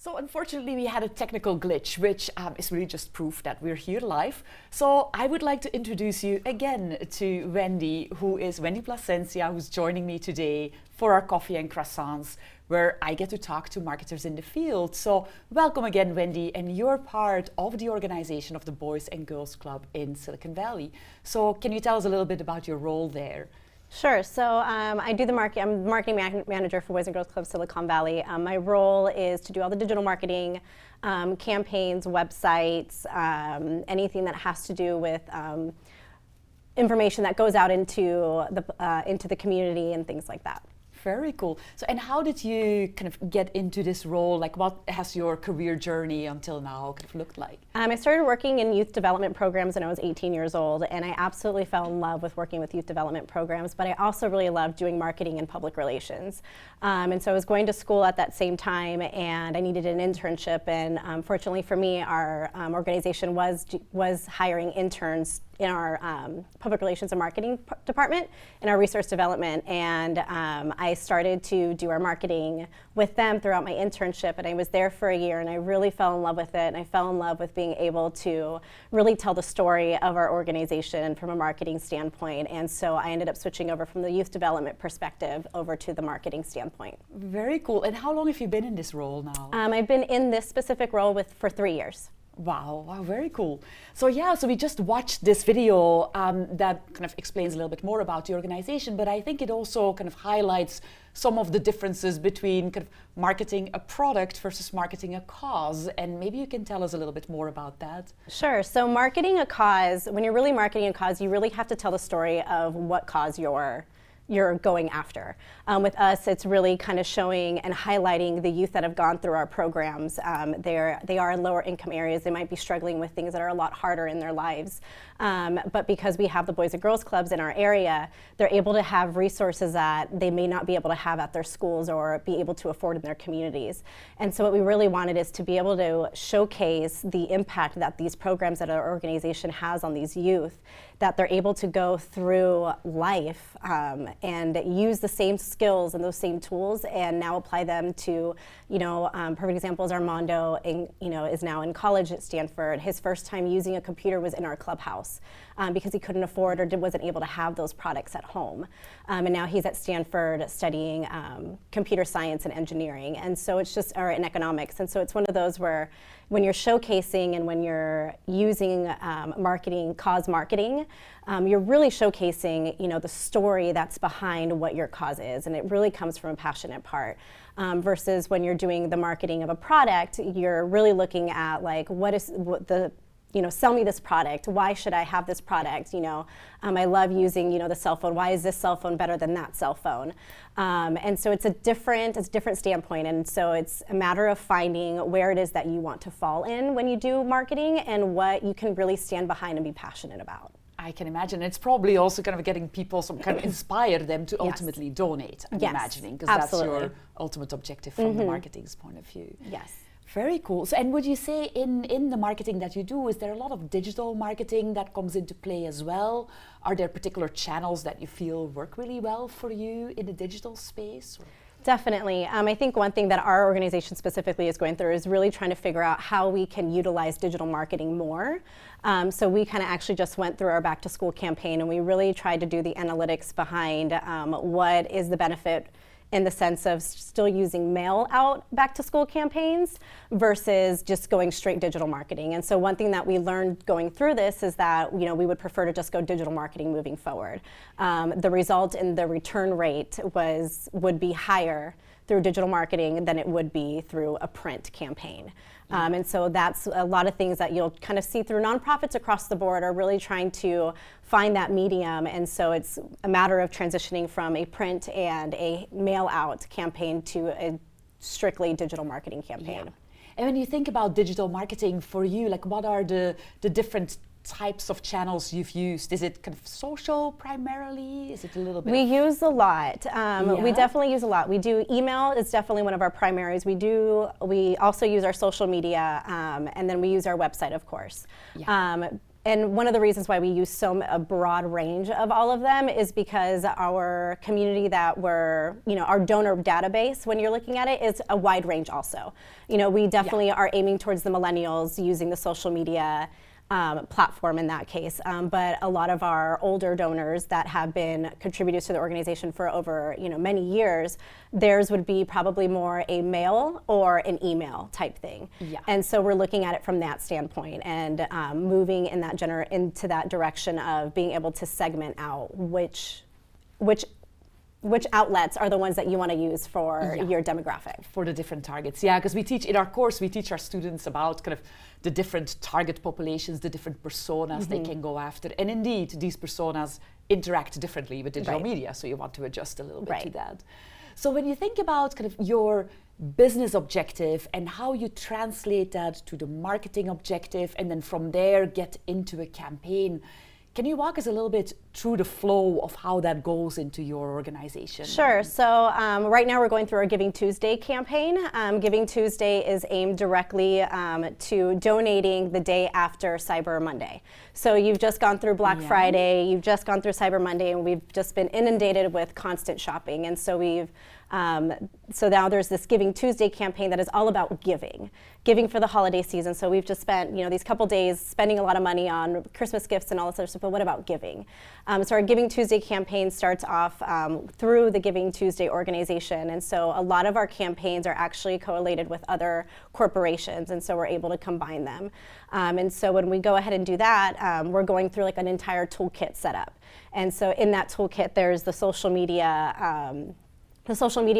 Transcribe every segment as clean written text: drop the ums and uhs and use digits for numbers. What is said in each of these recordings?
So unfortunately, we had a technical glitch, which is really just proof that we're here live. So I would like to introduce you again to Wendy, who is Wendy Plasencia, who's joining me today for our Coffee and Croissants, where I get to talk to marketers in the field. So welcome again, Wendy, and you're part of the organization of the Boys and Girls Club in Silicon Valley. So can you tell us a little bit about your role there? Sure. So I do I'm marketing manager for Boys and Girls Club Silicon Valley. My role is to do all the digital marketing, campaigns, websites, anything that has to do with information that goes out into the community and things like that. Very cool. So, and how did you kind of get into this role? Like, what has your career journey until now kind of looked like? I started working in youth development programs when I was 18 years old, and I absolutely fell in love with working with youth development programs, but I also really loved doing marketing and public relations. And so I was going to school at that same time, and I needed an internship, and fortunately for me, our organization was hiring interns in our public relations and marketing department in our resource development, and I started to do our marketing with them throughout my internship, and I was there for a year, and I really fell in love with it, and I fell in love with being able to really tell the story of our organization from a marketing standpoint, and so I ended up switching over from the youth development perspective over to the marketing standpoint. Very cool. And how long have you been in this role now? I've been in this specific role for 3 years. Wow, very cool. So yeah, so we just watched this video that kind of explains a little bit more about the organization, but I think it also kind of highlights some of the differences between kind of marketing a product versus marketing a cause. And maybe you can tell us a little bit more about that. Sure. So marketing a cause, when you're really marketing a cause, you really have to tell the story of what cause you're going after. With us, it's really kind of showing and highlighting the youth that have gone through our programs. They are in lower income areas. They might be struggling with things that are a lot harder in their lives. But because we have the Boys and Girls Clubs in our area, they're able to have resources that they may not be able to have at their schools or be able to afford in their communities. And so what we really wanted is to be able to showcase the impact that these programs that our organization has on these youth, that they're able to go through life and use the same skills and those same tools and now apply them to, perfect example is Armando, is now in college at Stanford. His first time using a computer was in our clubhouse because he couldn't afford or wasn't able to have those products at home. And now he's at Stanford studying computer science and engineering. And so it's just, or in economics. And so it's one of those where when you're showcasing and when you're using marketing, cause marketing, you're really showcasing, the story that's behind what your cause is, and it really comes from a passionate part. Versus when you're doing the marketing of a product, you're really looking at like sell me this product. Why should I have this product? I love using, the cell phone. Why is this cell phone better than that cell phone? And so it's a different standpoint. And so it's a matter of finding where it is that you want to fall in when you do marketing and what you can really stand behind and be passionate about. I can imagine. It's probably also kind of getting people, some kind of inspire them to ultimately donate, I'm imagining, because that's your ultimate objective from the marketing's point of view. Yes. Very cool. So, and would you say in the marketing that you do, is there a lot of digital marketing that comes into play as well? Are there particular channels that you feel work really well for you in the digital space? Or? Definitely. I think one thing that our organization specifically is going through is really trying to figure out how we can utilize digital marketing more. So we kind of actually just went through our back to school campaign and we really tried to do the analytics behind what is the benefit in the sense of still using mail out back to school campaigns versus just going straight digital marketing. And so one thing that we learned going through this is that we would prefer to just go digital marketing moving forward. The result in the return rate would be higher through digital marketing than it would be through a print campaign. And so that's a lot of things that you'll kind of see through nonprofits across the board are really trying to find that medium. And so it's a matter of transitioning from a print and a mail out campaign to a strictly digital marketing campaign. Yeah. And when you think about digital marketing for you, like what are the different types of channels you've used? Is it kind of social primarily? Is it a little bit? We use a lot. We definitely use a lot. We do email is definitely one of our primaries. We also use our social media, and then we use our website, of course. and one of the reasons why we use a broad range of all of them is because our community that our donor database, when you're looking at it, is a wide range also. We definitely are aiming towards the millennials using the social media platform in that case, but a lot of our older donors that have been contributors to the organization for over many years, theirs would be probably more a mail or an email type thing. Yeah. And so we're looking at it from that standpoint and moving in into that direction of being able to segment out which outlets are the ones that you want to use for your demographic. For the different targets, yeah, because in our course, we teach our students about kind of the different target populations, the different personas they can go after. And indeed, these personas interact differently with digital media, so you want to adjust a little bit to that. So when you think about kind of your business objective and how you translate that to the marketing objective, and then from there get into a campaign, can you walk us a little bit through the flow of how that goes into your organization? Sure. So right now we're going through our Giving Tuesday campaign. Giving Tuesday is aimed directly to donating the day after Cyber Monday. So you've just gone through Black Friday, you've just gone through Cyber Monday, and we've just been inundated with constant shopping. And so so now there's this Giving Tuesday campaign that is all about giving for the holiday season. So we've just spent these couple days spending a lot of money on Christmas gifts and all this other stuff, but what about giving? So our Giving Tuesday campaign starts off through the Giving Tuesday organization, and so a lot of our campaigns are actually correlated with other corporations, and so we're able to combine them. And so when we go ahead and do that, we're going through like an entire toolkit setup. And so in that toolkit, there's the social media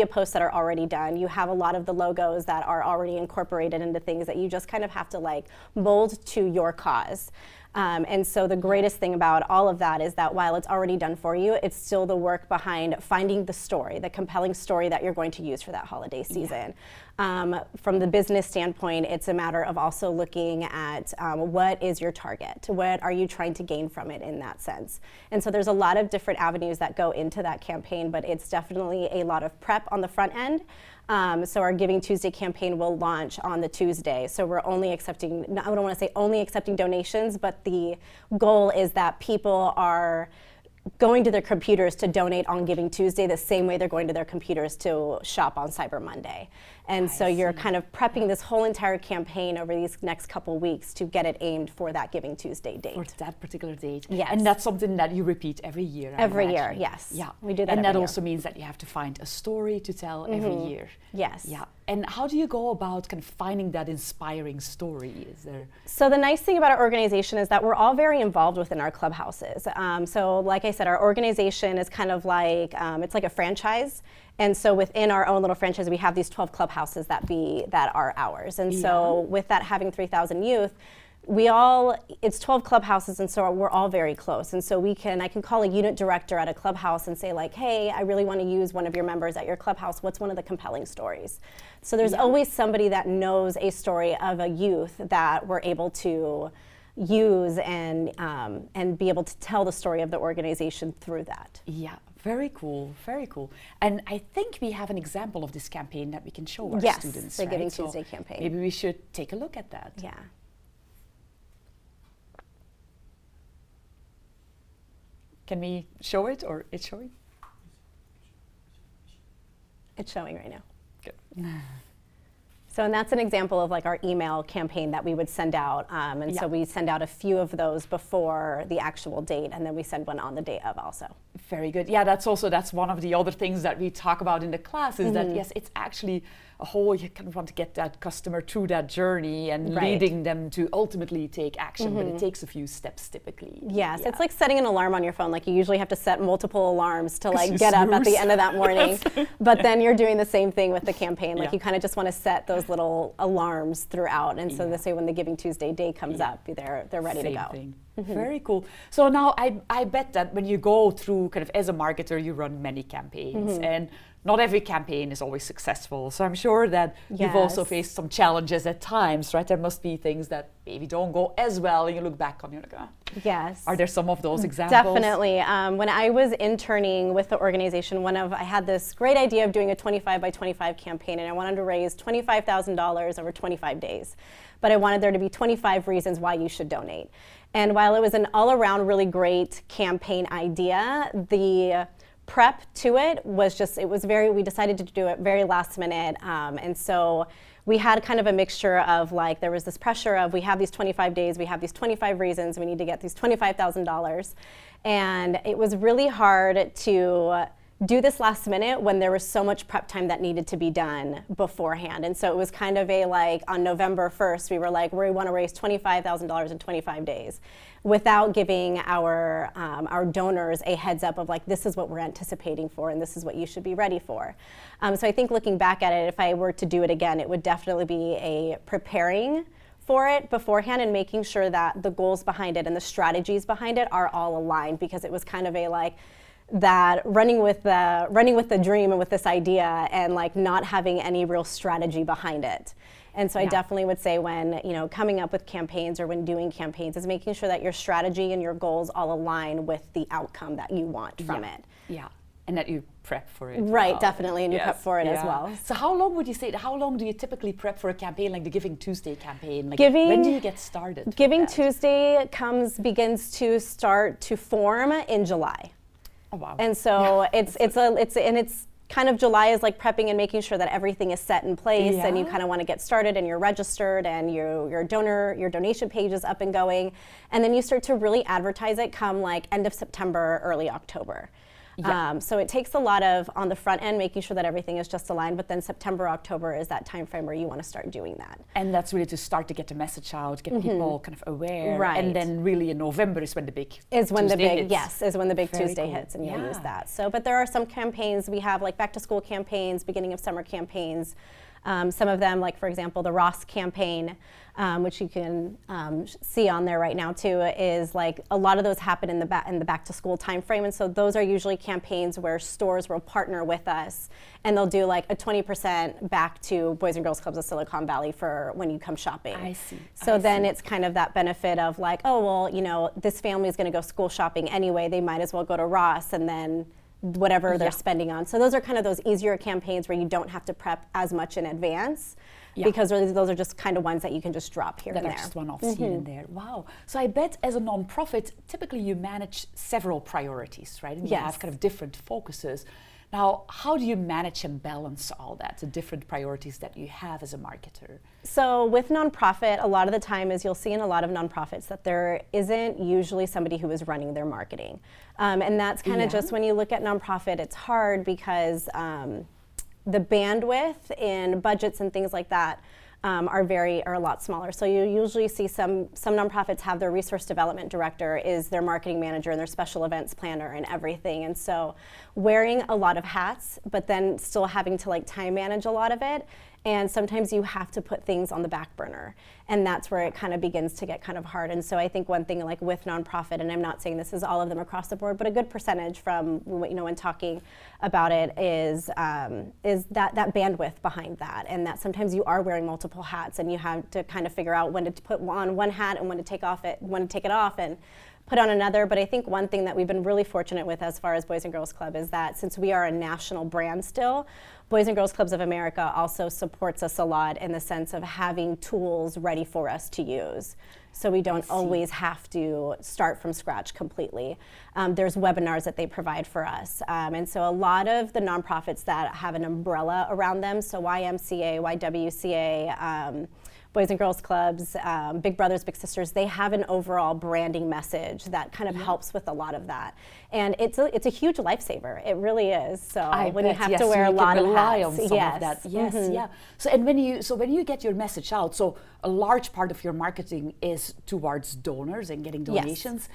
posts that are already done. You have a lot of the logos that are already incorporated into things that you just kind of have to like mold to your cause. And so the greatest thing about all of that is that while it's already done for you, it's still the work behind finding the story, the compelling story that you're going to use for that holiday season. From the business standpoint, it's a matter of also looking at what is your target? What are you trying to gain from it in that sense? And so there's a lot of different avenues that go into that campaign, but it's definitely a lot of prep on the front end. So our Giving Tuesday campaign will launch on the Tuesday. So we're only accepting, I don't want to say only accepting donations, but the goal is that people are going to their computers to donate on Giving Tuesday the same way they're going to their computers to shop on Cyber Monday. And so you're kind of prepping this whole entire campaign over these next couple weeks to get it aimed for that Giving Tuesday date. For that particular date. Yes. And that's something that you repeat every year. Every year, yes. Yeah. We do that and every that year. also means that you have to find a story to tell every year. Yes. Yeah. And how do you go about kind of finding that inspiring story? So the nice thing about our organization is that we're all very involved within our clubhouses. So like I said, our organization is kind of like, it's like a franchise. And so within our own little franchise, we have these 12 clubhouses that are ours. And so with that having 3,000 youth, it's 12 clubhouses, and so we're all very close. And so I can call a unit director at a clubhouse and say like, hey, I really want to use one of your members at your clubhouse. What's one of the compelling stories? So there's always somebody that knows a story of a youth that we're able to use and be able to tell the story of the organization through that. Yeah. Very cool, very cool. And I think we have an example of this campaign that we can show our students. The Giving Tuesday campaign. Maybe we should take a look at that. Yeah. Can we show it, or it's showing? It's showing right now. Good. So, and that's an example of like our email campaign that we would send out. So we send out a few of those before the actual date, and then we send one on the day of also. Very good. Yeah, that's one of the other things that we talk about in the class is that, yes, it's actually a whole, you kind of want to get that customer through that journey and leading them to ultimately take action, but it takes a few steps typically. Yes, it's like setting an alarm on your phone. Like you usually have to set multiple alarms to like get up at the end of that morning, but then you're doing the same thing with the campaign. Like you kind of just want to set those little alarms throughout, and so this way when the Giving Tuesday day comes up, they're ready to go. Thing. Very cool. So now I bet that when you go through kind of as a marketer, you run many campaigns, and not every campaign is always successful. So I'm sure that you've also faced some challenges at times, right? There must be things that maybe don't go as well, and you look back on it like, yes. Are there some of those examples? Definitely. When I was interning with the organization, I had this great idea of doing a 25 by 25 campaign, and I wanted to raise $25,000 over 25 days. But I wanted there to be 25 reasons why you should donate. And while it was an all-around really great campaign idea, the prep to it was just, we decided to do it very last minute. And so we had kind of a mixture of like, there was this pressure of, we have these 25 days, we have these 25 reasons, we need to get these $25,000. And it was really hard to do this last minute when there was so much prep time that needed to be done beforehand. And so it was kind of on November 1st, we were like, we want to raise $25,000 in 25 days without giving our donors a heads up of like, this is what we're anticipating for and this is what you should be ready for. So I think looking back at it, if I were to do it again, it would definitely be a preparing for it beforehand and making sure that the goals behind it and the strategies behind it are all aligned, because it was kind of that running with the dream and with this idea and like not having any real strategy behind it. And so I definitely would say when, coming up with campaigns or when doing campaigns is making sure that your strategy and your goals all align with the outcome that you want from it. Yeah, and that you prep for it. Right, well. definitely, and you prep for it as well. So how long do you typically prep for a campaign, like the Giving Tuesday campaign? Like when do you get started? Giving Tuesday begins to start to form in July. Oh, wow. And so it's kind of July is like prepping and making sure that everything is set in place, and you kind of want to get started and you're registered and your donation page is up and going, and then you start to really advertise it come like end of September, early October. Yeah. So it takes a lot of on the front end, making sure that everything is just aligned, but then September, October is that time frame where you want to start doing that. And that's really to start to get the message out, get people kind of aware. Right. And then really in November is when the big Tuesday hits, and cool. you'll use that. So, but there are some campaigns, we have like back to school campaigns, beginning of summer campaigns. Some of them, like for example, the Ross campaign, which you can see on there right now too, is like a lot of those happen in the back to school time frame, and so those are usually campaigns where stores will partner with us, and they'll do like a 20% back to Boys and Girls Clubs of Silicon Valley for when you come shopping. I see. So then it's kind of that benefit of like, oh well, this family is going to go school shopping anyway, they might as well go to Ross and then whatever they're spending on. So those are kind of those easier campaigns where you don't have to prep as much in advance, because those are just kind of ones that you can just drop here and there. Just one-off here and there. Wow. So I bet as a nonprofit, typically you manage several priorities, right? And you have kind of different focuses. Now, how do you manage and balance all that, the different priorities that you have as a marketer? So with nonprofit, a lot of the time is you'll see in a lot of nonprofits that there isn't usually somebody who is running their marketing. And that's kind of just when you look at nonprofit, it's hard because the bandwidth in budgets and things like that are a lot smaller. So you usually see some nonprofits have their resource development director is their marketing manager and their special events planner and everything. And so wearing a lot of hats, but then still having to like time manage a lot of it. And sometimes you have to put things on the back burner, and that's where it kind of begins to get kind of hard. And so I think one thing like with nonprofit, and I'm not saying this is all of them across the board, but a good percentage from when talking about it is that bandwidth behind that, and that sometimes you are wearing multiple hats, and you have to kind of figure out when to put on one hat and when to take it off and put on another. But I think one thing that we've been really fortunate with as far as Boys and Girls Club is that since we are a national brand still, Boys and Girls Clubs of America also supports us a lot in the sense of having tools ready for us to use. So we don't always have to start from scratch completely. There's webinars that they provide for us. And so a lot of the nonprofits that have an umbrella around them, so YMCA, YWCA, Boys and Girls Clubs, Big Brothers, Big Sisters, they have an overall branding message that kind of helps with a lot of that. And it's a huge lifesaver. It really is. So when you have to wear a lot of hats, on some of that. Yes, So and when you get your message out, so a large part of your marketing is towards donors and getting donations.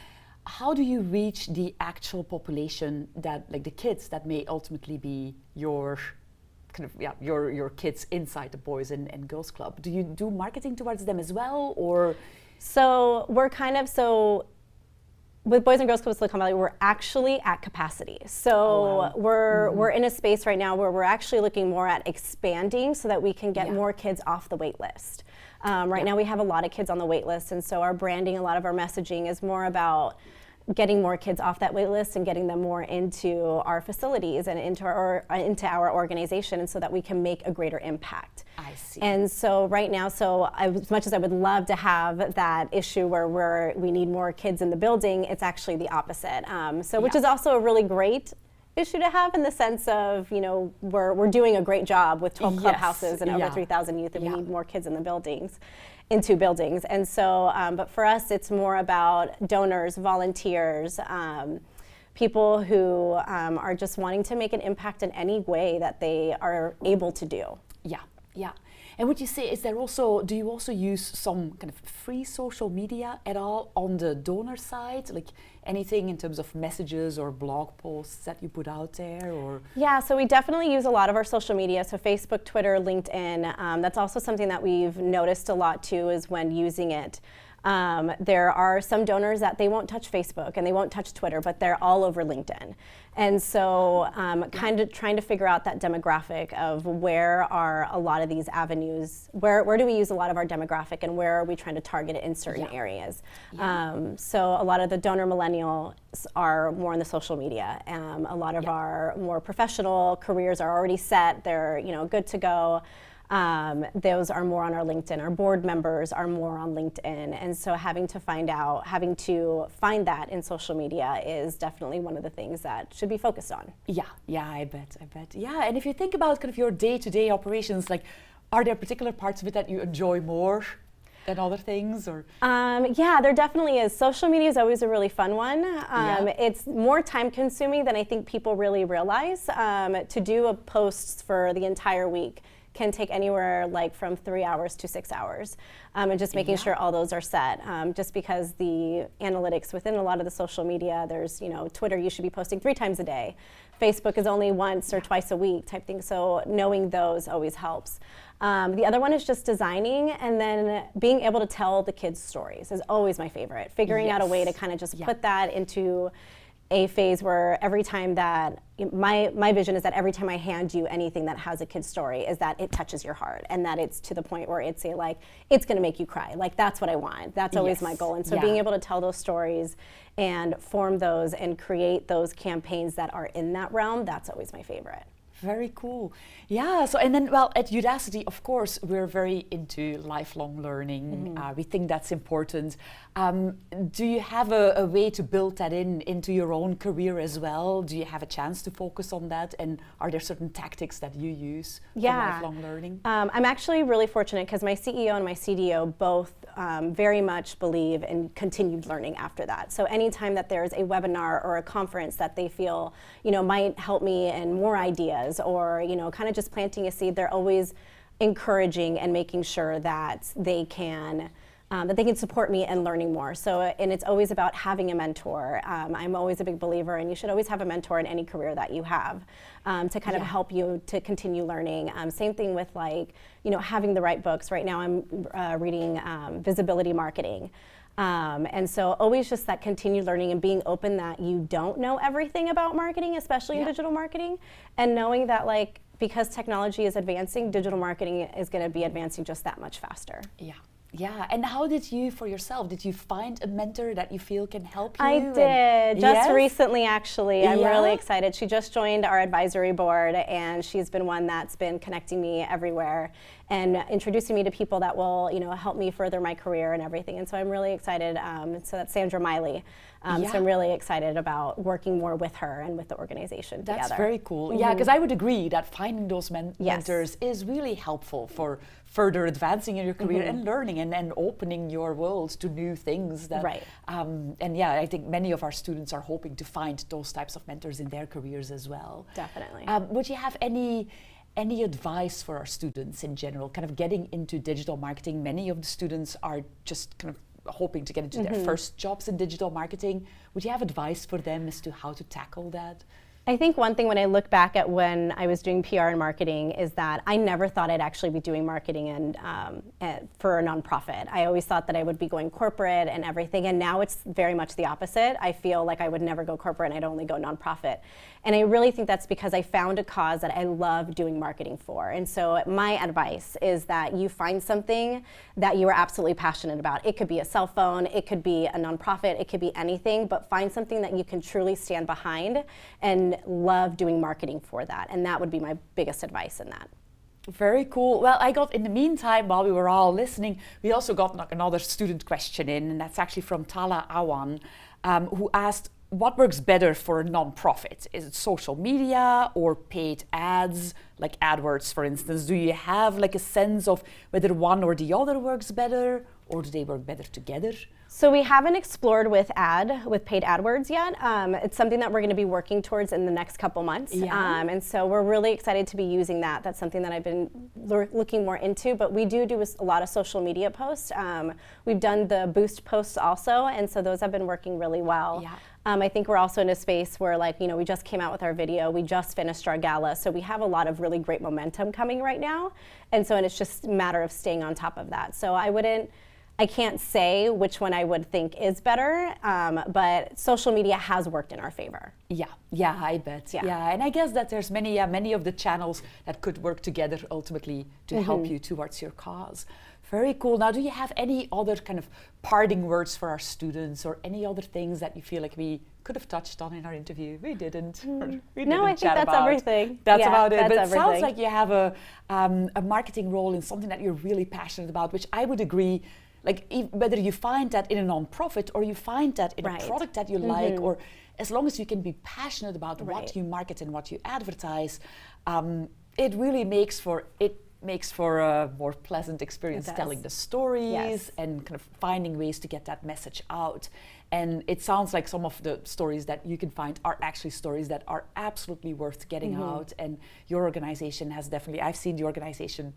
How do you reach the actual population that, like the kids that may ultimately be your your kids inside the Boys and Girls Club? Do you do marketing towards them as well, or? So we're with Boys and Girls Club of Silicon Valley, we're actually at capacity. So we're in a space right now where we're actually looking more at expanding so that we can get more kids off the wait list. Right now we have a lot of kids on the wait list, and so our branding, a lot of our messaging is more about getting more kids off that wait list and getting them more into our facilities and into our organization, and so that we can make a greater impact. I see. And so right now, as much as I would love to have that issue where we need more kids in the building, it's actually the opposite. Which is also a really great issue to have in the sense of, we're doing a great job with 12 clubhouses and over 3,000 youth, and we need more kids in the buildings, in 2 buildings. And so, but for us, it's more about donors, volunteers, people who are just wanting to make an impact in any way that they are able to do. Yeah. And would you say, do you also use some kind of free social media at all on the donor side? Like anything in terms of messages or blog posts that you put out there? Or Yeah, so we definitely use a lot of our social media, so Facebook, Twitter, LinkedIn. That's also something that we've noticed a lot too, is when using it. There are some donors that they won't touch Facebook and they won't touch Twitter, but they're all over LinkedIn. And so kind of trying to figure out that demographic of where are a lot of these avenues, where do we use a lot of our demographic, and where are we trying to target it in certain areas. So a lot of the donor millennials are more on the social media. A lot of our more professional careers are already set, they're good to go. Those are more on our LinkedIn. Our board members are more on LinkedIn. And so having to find that in social media is definitely one of the things that should be focused on. Yeah, I bet. Yeah, and if you think about kind of your day-to-day operations, like, are there particular parts of it that you enjoy more than other things? Or yeah, there definitely is. Social media is always a really fun one. It's more time consuming than I think people really realize. To do a post for the entire week can take anywhere like from 3 hours to 6 hours, and just making sure all those are set. Just because the analytics within a lot of the social media, there's Twitter, you should be posting 3 times a day. Facebook is only once or twice a week type thing. So knowing those always helps. The other one is just designing, and then being able to tell the kids' stories is always my favorite. Figuring out a way to kind of just put that into a phase where every time that, my vision is that every time I hand you anything that has a kid's story, is that it touches your heart, and that it's to the point where it's it's gonna make you cry. Like, that's what I want. That's always my goal. And so being able to tell those stories and form those and create those campaigns that are in that realm, that's always my favorite. Very cool. Yeah, so and then, well, at Udacity, of course, we're very into lifelong learning. We think that's important. Do you have a way to build that into your own career as well? Do you have a chance to focus on that? And are there certain tactics that you use for lifelong learning? I'm actually really fortunate because my CEO and my CDO both very much believe in continued learning after that. So anytime that there's a webinar or a conference that they feel, might help me in more ideas, or kind of just planting a seed, they're always encouraging and making sure that they can support me in learning more. So, and it's always about having a mentor. I'm always a big believer, and you should always have a mentor in any career that you have, to kind of help you to continue learning. Same thing with having the right books. Right now I'm reading Visibility Marketing. And so always just that continued learning and being open that you don't know everything about marketing, especially in digital marketing, and knowing that because technology is advancing, digital marketing is going to be advancing just that much faster. Yeah, and how did you, for yourself, did you find a mentor that you feel can help you? I did, just recently actually. I'm really excited. She just joined our advisory board, and she's been one that's been connecting me everywhere and introducing me to people that will, help me further my career and everything. And so I'm really excited. So that's Sandra Miley. So I'm really excited about working more with her and with the organization together. That's very cool. Yeah, because I would agree that finding those mentors is really helpful for further advancing in your career and learning and opening your world to new things. And I think many of our students are hoping to find those types of mentors in their careers as well. Definitely. Would you have any advice for our students in general, kind of getting into digital marketing? Many of the students are just kind of hoping to get into their first jobs in digital marketing. Would you have advice for them as to how to tackle that? I think one thing when I look back at when I was doing PR and marketing is that I never thought I'd actually be doing marketing and for a nonprofit. I always thought that I would be going corporate and everything, and now it's very much the opposite. I feel like I would never go corporate and I'd only go nonprofit. And I really think that's because I found a cause that I love doing marketing for. And so my advice is that you find something that you are absolutely passionate about. It could be a cell phone, it could be a nonprofit, it could be anything, but find something that you can truly stand behind and love doing marketing for that. And that would be my biggest advice in that. Very cool. Well, I got, in the meantime, while we were all listening, we also got like another student question in, and that's actually from Tala Awan, who asked, what works better for a non-profit? Is it social media or paid ads, like AdWords, for instance? Do you have like a sense of whether one or the other works better, or do they work better together? So we haven't explored with paid AdWords yet. It's something that we're going to be working towards in the next couple months. Yeah. And so we're really excited to be using that. That's something that I've been looking more into, but we do a lot of social media posts. We've done the boost posts also, and so those have been working really well. Yeah. I think we're also in a space where, like, you know, we just came out with our video, we just finished our gala, so we have a lot of really great momentum coming right now. And it's just a matter of staying on top of that. So I can't say which one I would think is better, but social media has worked in our favor. Yeah, I bet. Yeah, and I guess that there's many of the channels that could work together ultimately to help you towards your cause. Very cool. Now, do you have any other kind of parting words for our students, or any other things that you feel like we could have touched on in our interview? We didn't. No, I think that's everything. That's about it. But it sounds like you have a marketing role in something that you're really passionate about, which I would agree. Like, whether you find that in a non-profit or you find that in a product that you like, or as long as you can be passionate about what you market and what you advertise, it really makes for a more pleasant experience telling the stories and kind of finding ways to get that message out. And it sounds like some of the stories that you can find are actually stories that are absolutely worth getting out. And your organization has definitely, I've seen the organization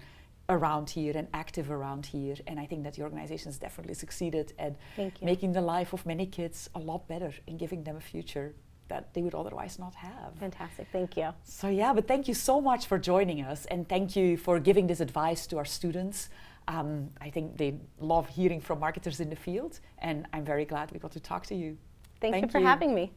around here and active around here, and I think that the organization has definitely succeeded at making the life of many kids a lot better and giving them a future that they would otherwise not have. Fantastic, thank you. So yeah, but thank you so much for joining us, and thank you for giving this advice to our students. I think they love hearing from marketers in the field, and I'm very glad we got to talk to you. Thank you for having me.